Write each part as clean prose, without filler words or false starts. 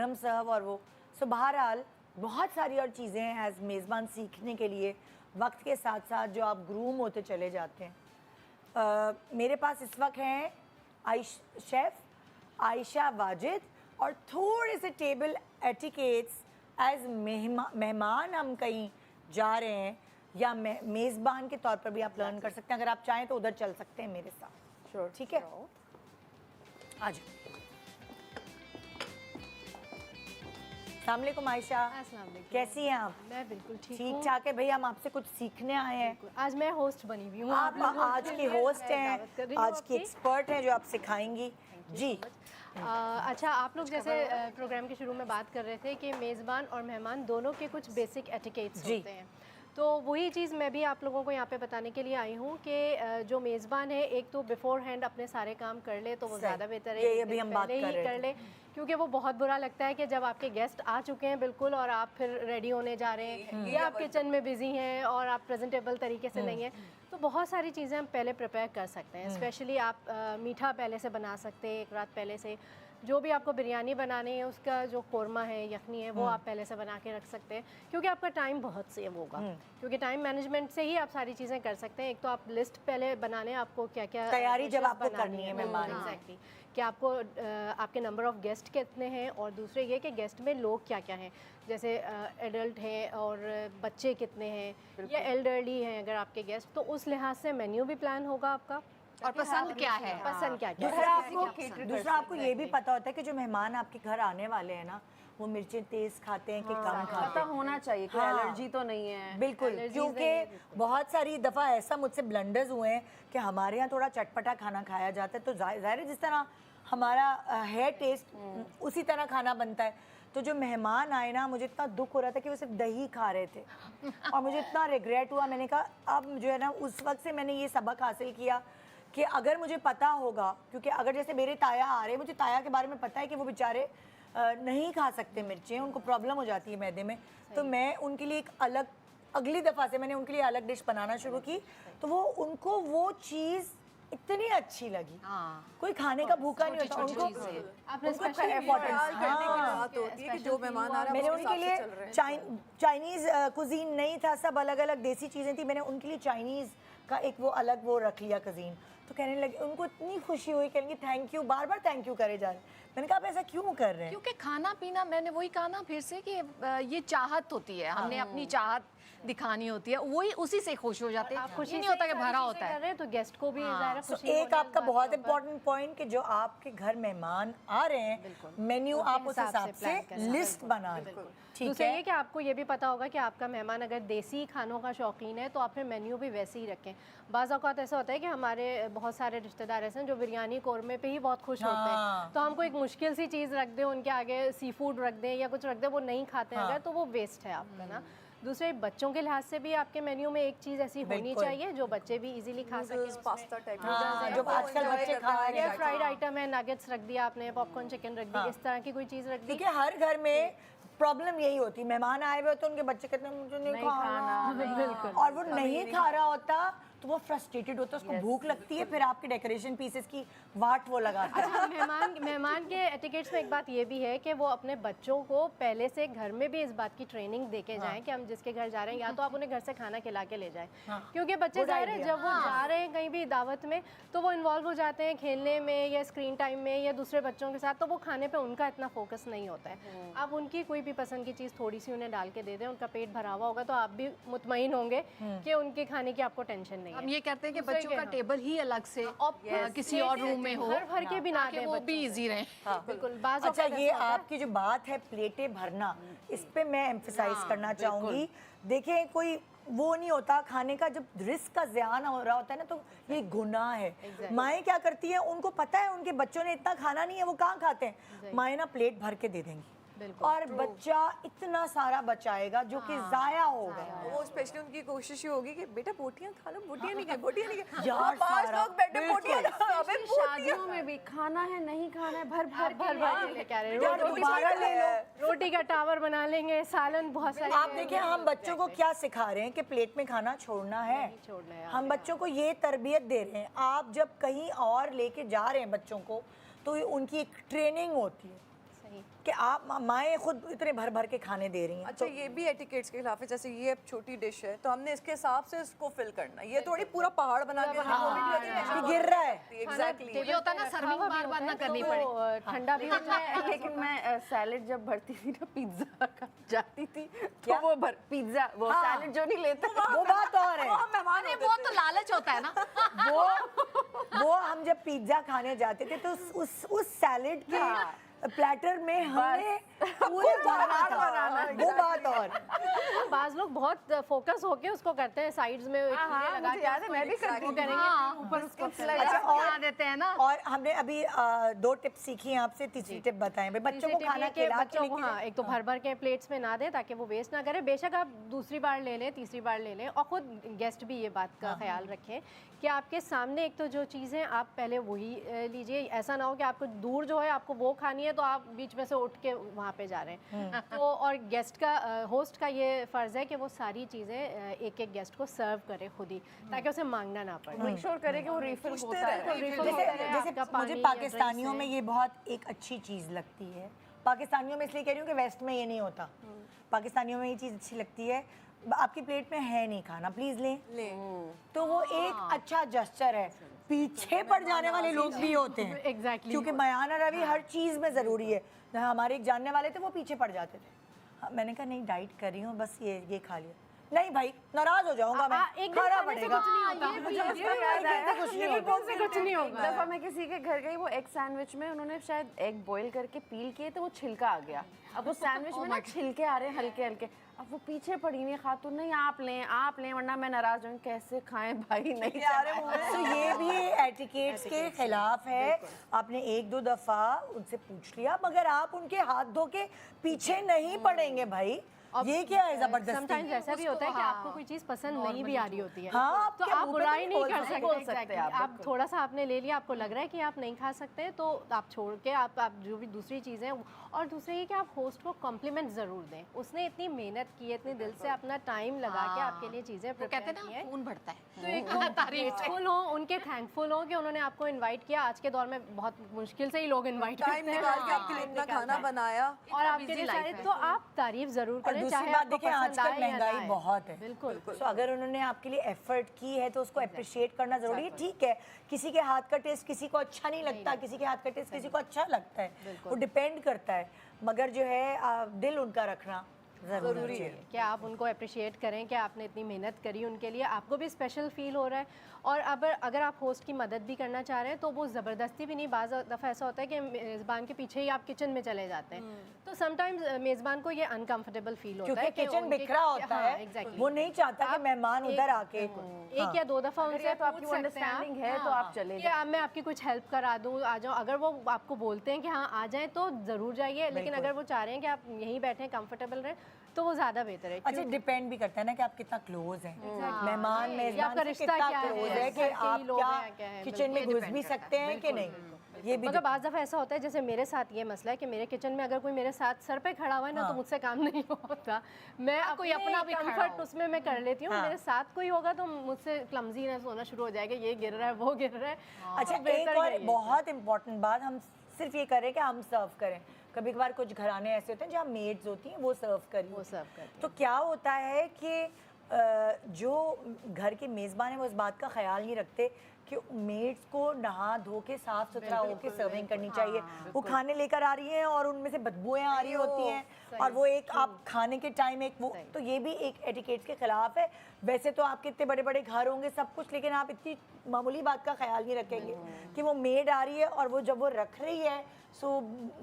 गर्म सर्व और वो। सो बहरहाल बहुत सारी और चीज़ें हैं एज मेज़बान सीखने के लिए, वक्त के साथ साथ जो आप ग्रूम होते चले जाते हैं। मेरे पास इस वक्त हैं शेफ़ आयशा वाजिद और थोड़े से टेबल एटिकेट्स एज मेहमान हम कहीं जा रहे हैं या मेज़बान के तौर पर भी आप लर्न कर सकते हैं। अगर आप चाहें तो उधर चल सकते हैं मेरे साथ। श्योर, ठीक है, आ जाओ। अस्सलाम वालेकुम आयशा, अस्सलाम वालेकुम। कैसी हैं आप? मैं बिल्कुल ठीक ठीक हूँ। ठाक है भाई, हम आपसे कुछ सीखने आए हैं। आज मैं होस्ट बनी हुई हूँ। आप आज की होस्ट हैं, आज की की एक्सपर्ट हैं जो आप सिखाएंगी जी। अच्छा, आप लोग जैसे प्रोग्राम के शुरू में बात कर रहे थे कि मेज़बान और मेहमान दोनों के कुछ बेसिक एटिकेट्स जी। होते हैं, तो वही चीज़ मैं भी आप लोगों को यहाँ पे बताने के लिए आई हूँ कि जो मेज़बान है एक तो बिफोर हैंड अपने सारे काम कर ले तो वो ज़्यादा बेहतर है। ये अभी हम बात कर रहे कर ले, क्योंकि वो बहुत बुरा लगता है कि जब आपके गेस्ट आ चुके हैं बिल्कुल और आप फिर रेडी होने जा रहे हैं या आप किचन में बिजी हैं और आप प्रेजेंटेबल तरीके से नहीं हैं, तो बहुत सारी चीज़ें हम पहले प्रिपेयर कर सकते हैं। स्पेशली आप मीठा पहले से बना सकते हैं, एक रात पहले से। जो भी आपको बिरयानी बनानी है उसका जो कोरमा है, यखनी है, वो आप पहले से बना के रख सकते हैं, क्योंकि आपका टाइम बहुत सेव होगा। क्योंकि टाइम मैनेजमेंट से ही आप सारी चीज़ें कर सकते हैं। एक तो आप लिस्ट पहले बनाने, आपको क्या क्या तैयारी जब आपको करनी है मेहमान, एग्जैक्टली कि आपको आपके नंबर ऑफ़ गेस्ट कितने हैं, और दूसरे ये कि गेस्ट में लोग क्या क्या हैं, जैसे एडल्ट हैं और बच्चे कितने हैं या एल्डरली हैं अगर आपके गेस्ट, तो उस लिहाज से मेन्यू भी प्लान होगा आपका और पसंद क्या है, पसंद क्या क्या है। दूसरा आपको ये भी पता होता है कि जो मेहमान आपके घर आने वाले हैं ना, वो मिर्चें तेज खाते हैं कि कम खाते पता हैं। होना चाहिए कि एलर्जी तो नहीं है। बिल्कुल, क्योंकि बहुत सारी दफ़ा ऐसा मुझसे ब्लंडर्स हुए हैं कि हमारे यहाँ थोड़ा चटपटा खाना खाया जाता है, तो जाहिर है जिस तरह हमारा है टेस्ट उसी तरह खाना बनता है। तो जो मेहमान आए ना, मुझे इतना दुख हो रहा था कि वो सिर्फ दही खा रहे थे और मुझे इतना रिग्रेट हुआ। मैंने कहा अब जो है ना, उस वक्त से मैंने ये सबक हासिल किया कि अगर मुझे पता होगा, क्योंकि अगर जैसे मेरे ताया आ रहे, मुझे ताया के बारे में पता है कि वो बेचारे नहीं खा सकते मिर्चें, उनको प्रॉब्लम हो जाती है मैदे में, तो मैं उनके लिए एक अलग, अगली दफ़ा से मैंने उनके लिए अलग डिश बनाना शुरू की, तो वो उनको वो चीज़ इतनी अच्छी लगी। कोई खाने का भूखा नहीं होता उनको, जो मेहमान आ रहा है मैंने उनके लिए चाइनीज़ कुजीन नहीं था, सब अलग अलग देसी चीज़ें थी, मैंने उनके लिए चाइनीज़ का एक वो अलग वो रख लिया कुजीन। तो कहने लगे, उनको इतनी खुशी हुई, कहेंगे thank you, bar bar thank you करे जा रहे हैं। मैंने कहा आप ऐसा क्यों कर रहे हैं? क्योंकि खाना पीना, मैंने वही कहा ना फिर से कि ये चाहत होती है, हमने अपनी चाहत दिखानी होती है, वही उसी से खुश हो जाते हैं। खुशी नहीं होता कि भरा होता है, तो गेस्ट को भी ज़ाहिर है खुशी। एक आपका बहुत इंपॉर्टेंट पॉइंट कि जो आपके घर मेहमान आ रहे हैं, मेन्यू आप उस हिसाब से लिस्ट बना लें। ठीक दूसरा है ये कि आपको ये भी पता होगा कि आपका मेहमान अगर देसी खानों का शौकीन है तो आप फिर मेन्यू भी वैसे ही रखें। बाज़ औक़ात ऐसा होता है कि हमारे बहुत सारे रिश्तेदार ऐसे हैं जो बिरयानी कोरमे पे ही बहुत खुश होते हैं, तो हमको एक मुश्किल सी चीज़ रख दें, उनके आगे सी फूड रख दें या कुछ रख दें, वो नहीं खाते हैं अगर, तो वो वेस्ट है आपका ना। दूसरे बच्चों के लिहाज से भी आपके मेन्यू में एक चीज़ ऐसी होनी चाहिए जो बच्चे भी इजीली खा सकें। पास्ता टाइप जो आजकल बच्चे खा रहे हैं, फ्राइड आइटम है, नगेट्स रख दिया आपने, पॉपकॉर्न चिकन रख दी, इस तरह की कोई चीज़ रख दी। क्योंकि हर घर में प्रॉब्लम यही होती है, मेहमान आए हुए होते हैं, उनके बच्चे कहते हैं मुझे नहीं खाना, और वो नहीं खा रहा होता तो वो फ्रस्ट्रेटेड होता है, उसको भूख लगती है, फिर आपके डेकोरेशन पीसेस की वाट वो लगाता है। अच्छा, मेहमान के एटिकेट्स में एक बात ये भी है कि वो अपने बच्चों को पहले से घर में भी इस बात की ट्रेनिंग दे के जाएं कि हम जिसके घर जा रहे हैं या तो आप उन्हें घर से खाना खिला के ले जाएं, क्योंकि बच्चे ज़ाहिर है जब वो जा रहे हैं कहीं भी दावत में तो वो इन्वॉल्व हो जाते हैं खेलने में या स्क्रीन टाइम में या दूसरे बच्चों के साथ, तो वो खाने पर उनका इतना फोकस नहीं होता है। आप उनकी कोई भी पसंद की चीज़ थोड़ी सी उन्हें डाल के दे दें, उनका पेट भरा हुआ होगा तो आप भी मुतमईन होंगे कि उनके खाने की आपको टेंशन नहीं है। हम ये कहते हैं कि बच्चों का टेबल ही अलग से किसी और रूम में हो, भर के भी ना दें, वो भी इजी रहे। बिल्कुल। अच्छा, ये आपकी जो बात है प्लेटें भरना, इस पे मैं एम्फसाइज करना चाहूँगी। देखें, कोई वो नहीं होता खाने का, जब रिस्क का ज़ियान हो रहा होता है ना, तो ये गुनाह है। माएँ क्या करती हैं, उनको पता है उनके बच्चों ने इतना खाना नहीं है, वो कहाँ खाते हैं, माएँ ना प्लेट भर के दे देंगी और बच्चा इतना सारा बचाएगा जो कि जाया होगा। वो स्पेशली उनकी कोशिश ये होगी कि बेटा बोटियां खा लो, बोटियां नहीं खाए, बोटियां नहीं खाए। यार, पांच लोग बैठे बोटियां खा, अबे शादियों में भी खाना है नहीं खाना है, भर भर दोबारा ले लो, रोटी का टावर बना लेंगे, सालन बहुत सारे। आप देखिए हम बच्चों को क्या सिखा रहे हैं कि प्लेट में खाना छोड़ना है, हम बच्चों को ये तरबियत दे रहे हैं। आप जब कहीं और लेके जा रहे हैं बच्चों को, तो उनकी एक ट्रेनिंग होती है, कि आप माएँ खुद इतने भर भर के खाने दे रही हैं। अच्छा ये भी एटिकेट्स के खिलाफ है, जैसे ये अब छोटी डिश है तो हमने इसके हिसाब से इसको फिल करना है, ये थोड़ी पूरा पहाड़ बना के ये गिर रहा है। एग्जैक्टली। ये होता है ना सर्विंग बार बार ना करनी पड़े। ठंडा भी होता है। लेकिन मैं सैलेड जब भरती थी ना पिज्जा का जाती थी तो वो पिज्जा वो सैलेड जो नहीं लेते वो बात और है। अरे वो तो लालच होता है ना। वो हम जब पिज्जा खाने जाते थे तो उस सैलेड के प्लेटर में हमने पूरे बनाना था। वो बात और। बाज लोग बहुत फोकस होके उसको करते हैं, साइड्स में चीज़ें लगा के याद है मैं भी करती वो करेंगे ऊपर उसको अच्छा, बना देते हैं ना। और हमने अभी 2 टिप्स सीखी हैं आपसे, तीसरी टिप बताएं भाई। बच्चों को खाना के खिला के बच्चों को लेके हाँ एक तो भर भर के प्लेट्स में ना दें ताकि वो वेस्ट ना करें। बेशक आप दूसरी बार ले लें, तीसरी बार ले लें, और खुद गेस्ट भी ये बात का ख्याल रखें कि आपके सामने एक तो जो चीज़ें आप पहले वही लीजिए। ऐसा ना हो कि आपको दूर जो है आपको वो खानी है तो आप बीच में से उठ के वहाँ पे जा रहे हैं। तो और गेस्ट का होस्ट का ये फ़र्ज़ है कि वो सारी चीज़ें एक एक गेस्ट को सर्व करे खुद ही, ताकि उसे मांगना ना पड़े। मेक श्योर करे कि वो रिफिल होता है। जैसे मुझे पाकिस्तानियों में ये बहुत एक अच्छी चीज़ लगती है। पाकिस्तानियों में इसलिए कह रही हूँ कि वेस्ट में ये नहीं होता। पाकिस्तानियों में ये चीज़ अच्छी लगती है, आपकी प्लेट में है नहीं खाना, प्लीज लें। तो वो एक अच्छा जस्चर है। पीछे पड़ जाने वाले लोग भी होते हैं। एग्जैक्टली क्योंकि बयान और रवि हर चीज़ में ज़रूरी है। हमारे एक जानने वाले थे, वो पीछे पड़ जाते थे। मैंने कहा नहीं डाइट कर रही हूँ, बस ये खा लिया। नहीं भाई नाराज हो जाऊंगा मैं, खाना पड़ेगा। कुछ नहीं होगा। दफा मैं किसी के घर गई, वो एग सैंडविच में उन्होंने शायद एग बॉईल करके पील किए तो वो छिलका आ गया। अब वो सैंडविच में ना छिलके आ रहे हैं हल्के हल्के। अब वो पीछे पड़ी हुई खातून, नहीं आप लें वरना मैं नाराज हूँ। कैसे खाएं भाई, नहीं तो ये भी एटिकेट्स के खिलाफ है। आपने 1-2 दफा उनसे पूछ लिया, मगर आप उनके हाथ धो के पीछे नहीं पड़ेंगे भाई। ये क्या है जबरदस्ती। समटाइम्स ऐसा भी होता है कि आपको कोई चीज़ पसंद नहीं भी आ रही होती है, हाँ, तो आप बुराई नहीं कर सकते। आप आप थोड़ा सा आपने ले लिया, आपको लग रहा है कि आप नहीं खा सकते, तो आप छोड़ के आप जो भी दूसरी चीज़ें। और दूसरी ये कि आप होस्ट को कॉम्प्लीमेंट ज़रूर दें। उसने इतनी मेहनत की है, इतने दिल से अपना टाइम लगा के आपके लिए चीज़ें कहते प्रिपेयर हैं की हैं। ना खून बढ़ता है। तो एक तो ग्रेटफुल हो, उनके थैंकफुल हो कि उन्होंने आपको इनवाइट किया। आज के दौर में बहुत मुश्किल से ही लोग इनवाइट करते टाइम हैं, निकाल के आपके लिए इतना खाना बनाया और आपके लिए शायद तो आप तारीफ जरूर और करें, दूसरी चाहे बात आपको देखिए, पसंद आजकल आए या ना महंगाई आए। बहुत है। बिल्कुल। तो अगर उन्होंने आपके लिए एफर्ट की है तो उसको अप्रिशिएट करना जरूरी है। ठीक है, किसी के हाथ का टेस्ट किसी को अच्छा नहीं लगता, किसी के हाथ का टेस्ट किसी को अच्छा लगता है, वो डिपेंड करता है। मगर जो है दिल उनका रखना जरूरी है कि आप उनको अप्रिशिएट करें कि आपने इतनी मेहनत करी उनके लिए, आपको भी स्पेशल फील हो रहा है। और अब अगर आप होस्ट की मदद भी करना चाह रहे हैं तो वो ज़बरदस्ती भी नहीं। बाज़ दफ़ा ऐसा होता है कि मेज़बान के पीछे ही आप किचन में चले जाते हैं, तो समटाइम्स मेज़बान को ये अनकंफर्टेबल फील होता है क्योंकि कि किचन उनके- बिखरा होता हाँ, है। exactly। वो नहीं चाहता कि मेहमान उधर आके एक या 2 दफ़ा उनसे तो आपकी अंडरस्टैंडिंग है तो आप चले कि मैं आपकी कुछ हेल्प करा दूँ, आ जाओ। अगर वो आपको बोलते हैं कि हाँ आ जाएं तो ज़रूर जाइए, लेकिन अगर वो चाह रहे हैं कि आप यहीं बैठें कंफर्टेबल रहें तो वो ज़्यादा बेहतर है। अच्छा, डिपेंड भी करता है ना कि आप कितना क्लोज हैं, मेहमान या मेजबान आपका से रिश्ता कितना क्या है, क्लोज है कि घर के ही आप लोग क्या हैं, क्या है, किचन में घुस भी सकते हैं कि नहीं। ये भी मगर बाज़ दफ़ा ऐसा होता है, जैसे मेरे साथ ये मसला है कि मेरे किचन में अगर कोई मेरे साथ सर पे खड़ा हुआ है ना तो मुझसे काम नहीं होता। मैं कोई अपना भी कंफर्ट उसमें मैं कर लेती हूँ। मेरे साथ कोई होगा तो मुझसे क्लमजीनेस होना शुरू हो जाएगा, ये गिर रहा है वो गिर रहा है। अच्छा, एक और बहुत इंपॉर्टेंट बात, हम सिर्फ ये करें कि हम सर्व करें। कभी कभार कुछ घराने ऐसे होते हैं जहाँ मेड्स होती हैं वो सर्व करी, तो क्या होता है कि जो घर के मेज़बान है वो इस बात का ख्याल नहीं रखते कि मेड्स को नहा धो के साफ सुथरा होकर सर्विंग करनी चाहिए। वो खाने लेकर आ रही हैं और उनमें से बदबूएं आ रही होती हैं और वो एक आप खाने के टाइम एक वो, तो ये भी एक एटिकेट्स के खिलाफ है। वैसे तो आपके इतने बड़े बड़े घर होंगे सब कुछ, लेकिन आप इतनी मामूली बात का ख्याल नहीं रखेंगे कि वो मेड आ रही है और वो जब वो रख रही है सो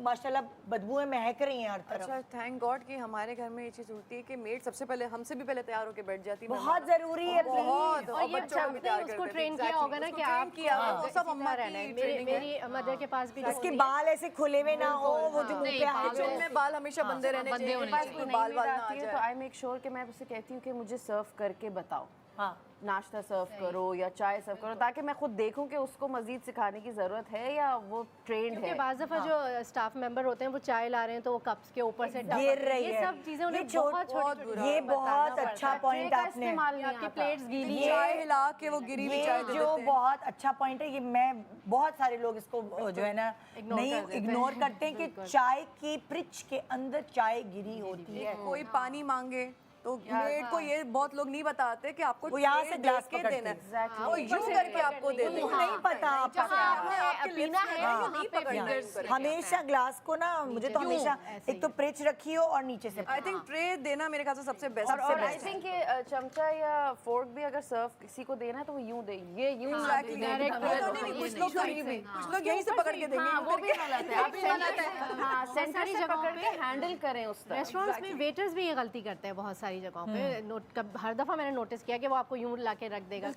माशाल्लाह बदबूएं महक रही हैं हर तरफ। अच्छा, थैंक गॉड कि हमारे घर में ये चीज़ होती है कि मेड सबसे पहले हमसे भी पहले तैयार होकर बैठ जाती है। बहुत जरूरी है बहुत। प्लीज। और ये बच्चों को भी सबने तैयार उसको करते थे, ट्रेन किया होगा ना कि आप किया वो सब अम्मा की मेरी ट्रेनिंग है। मेरी मदर के पास भी उसके बाल ऐसे खुले हुए ना हो, वो जो मुंह पे आए किचन में बाल हमेशा बंदे रहने चाहिए, होने पास कोई बाल वाल ना आ तो जाए। आई मेक श्योर कि मैं उससे कहती हूँ कि मुझे सर्व करके बताओ। हाँ। नाश्ता सर्व करो या चाय सर्व करो, ताकि मैं खुद देखूं कि उसको मजीद सिखाने की ज़रूरत है या वो ट्रेंड क्योंकि है। बाज़ दफ़ा जो स्टाफ मेंबर होते हैं वो चाय ला रहे हैं तो वो कप्स के ऊपर से गिर रही है, ये सब चीज़ें उन्हें ये बहुत छोटी ये बहुत अच्छा पॉइंट का आपने, इस्तेमाल नहीं आपकी आता। प्लेट्स गीली ये- चाय हिला के वो गिरी हुई चाय ये दे जो देते हैं। बहुत अच्छा पॉइंट है, ये मैं बहुत सारे लोग इसको जो है ना नहीं कर देते हैं। इग्नोर करते हैं कि चाय की फ्रिज के अंदर चाय गिरी होती है। कोई पानी मांगे तो मेड को ये बहुत लोग नहीं बताते कि आपको वो यहाँ से ट्रे ग्लास दे के पकड़ते देना हैं। है, वो यूं करके आपको दे वो देंगे। नहीं पता आपका जहाँ आपने पीना है हाँ, वहाँ नहीं पे पकड़ना है। fingers हमेशा ग्लास को ना, मुझे तो हमेशा एक तो प्रिच रखी हो और नीचे से आई थिंक ट्रे देना मेरे ख्याल से सबसे बेस्ट और आई थिंक ये चमचा या फोर्क भी अगर सर्व किसी को देना है तो वो यूं दे, ये यूं ना दे। कुछ लोग कहीं भी, कुछ लोग यहीं से पकड़ के देंगे हाँ, वो भी गलत है। आप सेंटर सारी से जगहों पकड़ के हैंडल करें उस तरह। रेस्टोरेंट्स में वेटर्स भी ये गलती करते हैं बहुत सारी जगहों पे। हर दफ़ा मैंने नोटिस किया कि वो आपको यूं ला के रख देगा।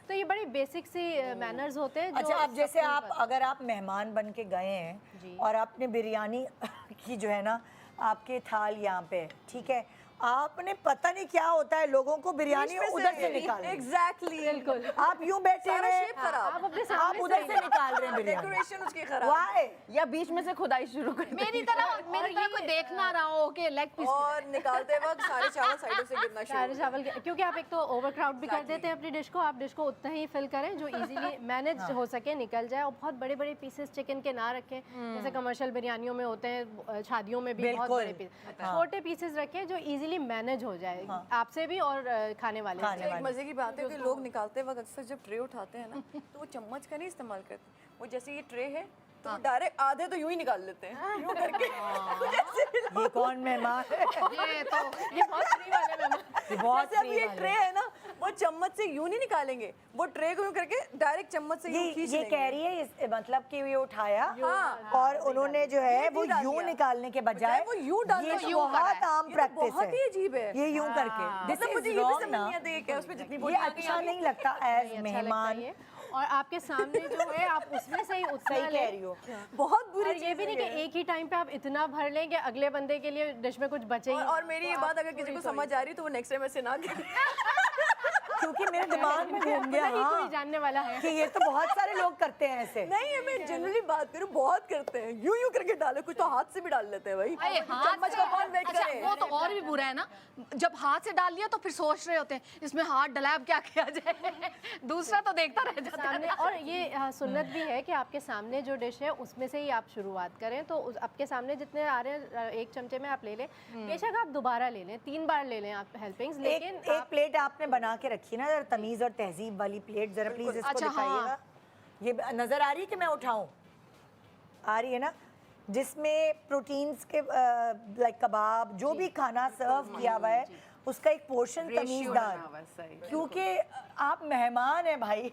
तो ये बड़ी बेसिक सी मैनर्स होते हैं। अच्छा, अब जैसे आप अगर आप मेहमान बन के गए हैं और आपने बिरयानी की जो है ना आपके थाल यहाँ पे, ठीक है, आपने पता नहीं क्या होता है, लोगों को बिरयानी उधर से निकाल एग्जैक्टली, बिल्कुल आप यूं बैठे सारा हुए shape खराब। आप अपने आप सामने उधर से निकाल रहे हैं बिरयानी, डेकोरेशन उसकी खराब। वाई? या बीच में से खुदाई शुरू कर दे। मेरी तरह कोई देख ना रहा हो कि लेग पीस और निकालते वक्त सारे चावल साइडों से गिरना शुरू सारे चावल क्योंकि आप एक तो ओवर क्राउड भी कर देते हैं अपनी डिश को। आप डिश को उतना ही फिल करें जो इजीली मैनेज हो सके, निकल जाए। और बहुत बड़े बड़े पीसेस चिकन के ना रखें, जैसे कमर्शियल बिरयानियों में होते हैं, शादियों में भी बहुत बड़े पीस। छोटे पीसेस रखें जो इजीली मैनेज हो जाए आपसे भी और खाने वाले से। एक मजे की बात है कि लोग निकालते वक्त अक्सर जब ट्रे उठाते हैं ना तो वो चम्मच का नहीं इस्तेमाल करते, वो जैसे ये ट्रे है तो डायरेक्ट आधे तो यूं ही निकाल लेते हैं, यूं करके जैसे भी ये कौन मेहमान है? ये बहुत फ्री वाले मेहमान। ये बहुत जैसे अब free ये वाले। ट्रे है ना, वो चम्मच से यूं नहीं निकालेंगे, वो ट्रे को यूं करके डायरेक्ट चम्मच से यूं खींच ये लेंगे। कह रही है मतलब कि ये उठाया हाँ। और उन्होंने जो है वो डाल यूं दिया। निकालने के बजाय वो यूं डालना ये यूं बहुत आम ये तो प्रैक्टिस बहुत ही है, अजीब है। ये यूं करके। मतलब मुझे ये भी समझ नहीं आता कि उसमें जितनी ये बोली अच्छा नहीं लगता एज अच्छा मेहमान। लगता है। और आपके सामने जो है आप उसमें से ही उतना सही कह लें। रही हो। बहुत बुरी और ये भी नहीं कि एक ही टाइम पे आप इतना भर लें कि अगले बंदे के लिए डिश में कुछ बचे ही। और मेरी ये बात अगर किसी को समझ आ रही तो वो नेक्स्ट टाइम ऐसे ना करे। क्योंकि मेरे दिमाग में घूम गया नहीं कोई हाँ जानने वाला है। कि ये तो बहुत सारे लोग करते हैं ऐसे। नहीं है, मैं जनरली बात करूं, बहुत करते हैं, यूं यूं करके डाले, कुछ तो हाथ से भी डाल लेते हैं भाई। अरे हाथ चम्मच से का कौन वेट अच्छा, करे? वो तो और भी बुरा है ना, जब हाथ से डाल लिया तो फिर सोच रहे होते हैं इसमें हाथ डलाया अब क्या किया जाए। दूसरा तो देखता रह जाता है। सामने और ये सुन्नत भी है कि आपके सामने जो डिश है उसमें से ही आप शुरुआत करें। तो आपके सामने जितने आ रहे हैं एक चमचे में आप ले लें, बेशक आप दोबारा ले लें, 3 बार ले लें आप हेल्पिंग्स, लेकिन एक प्लेट आपने बना के रखी ना, जरा तमीज और तहजीब वाली प्लेट, जरा प्लीज इसको अच्छा, दिखाइएगा। ये नजर आ रही है कि मैं उठाऊं? आ रही है ना, जिसमें प्रोटीन्स के लाइक कबाब जो भी खाना सर्व किया हुआ है उसका एक पोर्शन तमीजदार, क्योंकि आप मेहमान हैं भाई।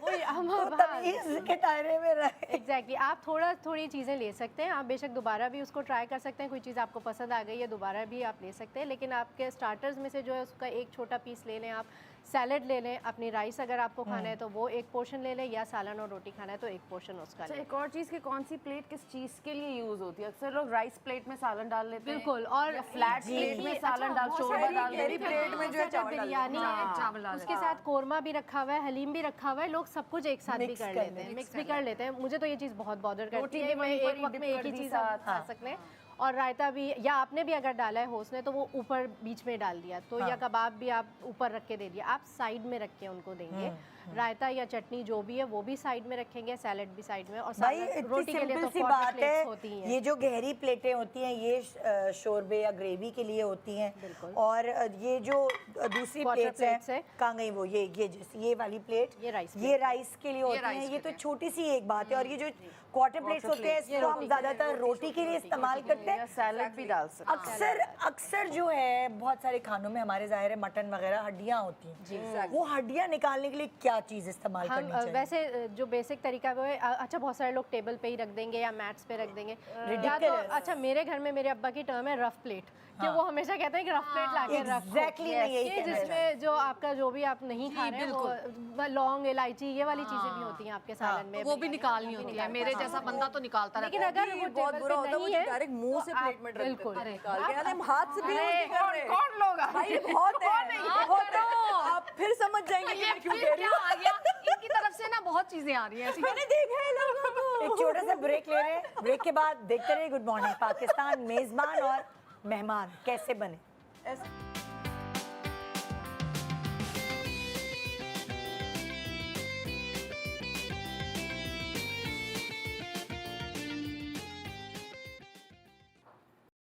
वो हम तो तमीज के दायरे में रहे। एग्जैक्टली आप थोड़ी चीज़ें ले सकते हैं। आप बेशक दोबारा भी उसको ट्राई कर सकते हैं, कोई चीज़ आपको पसंद आ गई है दोबारा भी आप ले सकते हैं। लेकिन आपके स्टार्टर्स में से जो है उसका एक छोटा पीस ले लें, आप सैलड ले लें, अपनी राइस अगर आपको खाना है तो वो एक पोर्शन ले लें, या सालन और रोटी खाना है तो एक पोर्शन उसका अच्छा, लें। एक और चीज़ कि कौन सी प्लेट किस चीज़ के लिए यूज होती है? अक्सर लोग राइस प्लेट में सालन डाल लेते हैं। बिल्कुल। और फ्लैट प्लेट में सालन डाल, शोरबा डाल गहरी देते हैं। प्लेट में जो है चावल डाल बिरयानी है, चावल डाल उसके साथ कोरमा भी रखा हुआ है, हलीम भी रखा हुआ है, लोग सब कुछ एक साथ भी कर लेते हैं, मिक्स भी कर लेते हैं। मुझे तो ये चीज़ बहुत बॉदर करती रोटी है। भी मैं वहीं पर एक ही वक्त dip में एक कर ही दी चीज़ साथ। खा सकते हैं। और रायता भी, या आपने भी अगर डाला है होस्ट ने तो वो ऊपर बीच में डाल दिया, तो या कबाब भी आप ऊपर रख के दे दिया, आप साइड में रख के उनको देंगे। रायता या चटनी जो भी है वो भी साइड में रखेंगे, सैलेड भी साइड में। और भाई सालन- इतनी रोटी के लिए सिंपल तो सी 40 बात प्लेट्स होती है, हैं। ये जो गहरी प्लेटें होती हैं ये शोरबे या ग्रेवी के लिए होती हैं, और ये जो दूसरी Quarter प्लेट्स plates हैं है। कहाँ गई वो, ये जैसे ये वाली प्लेट, ये rice ये राइस के लिए होती हैं। ये तो छोटी सी एक बात है। और ये जो क्वार्टर प्लेट्स होते हैं इसको हम ज्यादातर रोटी के लिए इस्तेमाल करते हैं। सैलड भी डाल सकते हैं। अक्सर जो है बहुत सारे खानों में हमारे ज़ाहिर है मटन वगैरह हड्डियाँ होती हैं, वो हड्डियाँ निकालने के लिए क्या चीज़ इस्तेमाल हम करनी चाहिए? वैसे जो बेसिक तरीका वो है, अच्छा बहुत सारे लोग टेबल पे ही रख देंगे या मैट्स पे रख देंगे, या तो अच्छा मेरे घर में मेरे अब्बा की टर्म है रफ प्लेट, कि वो हमेशा कहते हैं कि रफ प्लेट ला के रखो। Exactly, मैं यही कि कहना जिसमें जो आपका जो भी आप नहीं खा रहे हैं वो लौंग इलायची ये वाली चीजें भी होती हैं आपके सालन में। वो भी निकालनी होती है। मेरे जैसा बंदा तो निकालता लेकिन रहता है। अगर वो बहुत टेबल बुरा पे होता है, वो नहीं है डायरेक्ट मुंह तो से आप- प्लेट में रख बिल्कुल। देते हैं निकाल के। अरे हम हाथ से भी यूज नहीं कर रहे। कौन लोग भाई ये बहुत है, बहुत है। आप फिर समझ जाएंगे कि ये मैं क्यों फिर कह रही क्या हूँ। आ गया? इनकी तरफ से ना बहुत चीजें आ रही हैं ऐसी। मैंने देखा है लोगों को। एक छोटा सा ब्रेक ले रहे हैं, ब्रेक के बाद देखते रहिए गुड मॉर्निंग पाकिस्तान। मेजबान और मेहमान कैसे बने। ऐसे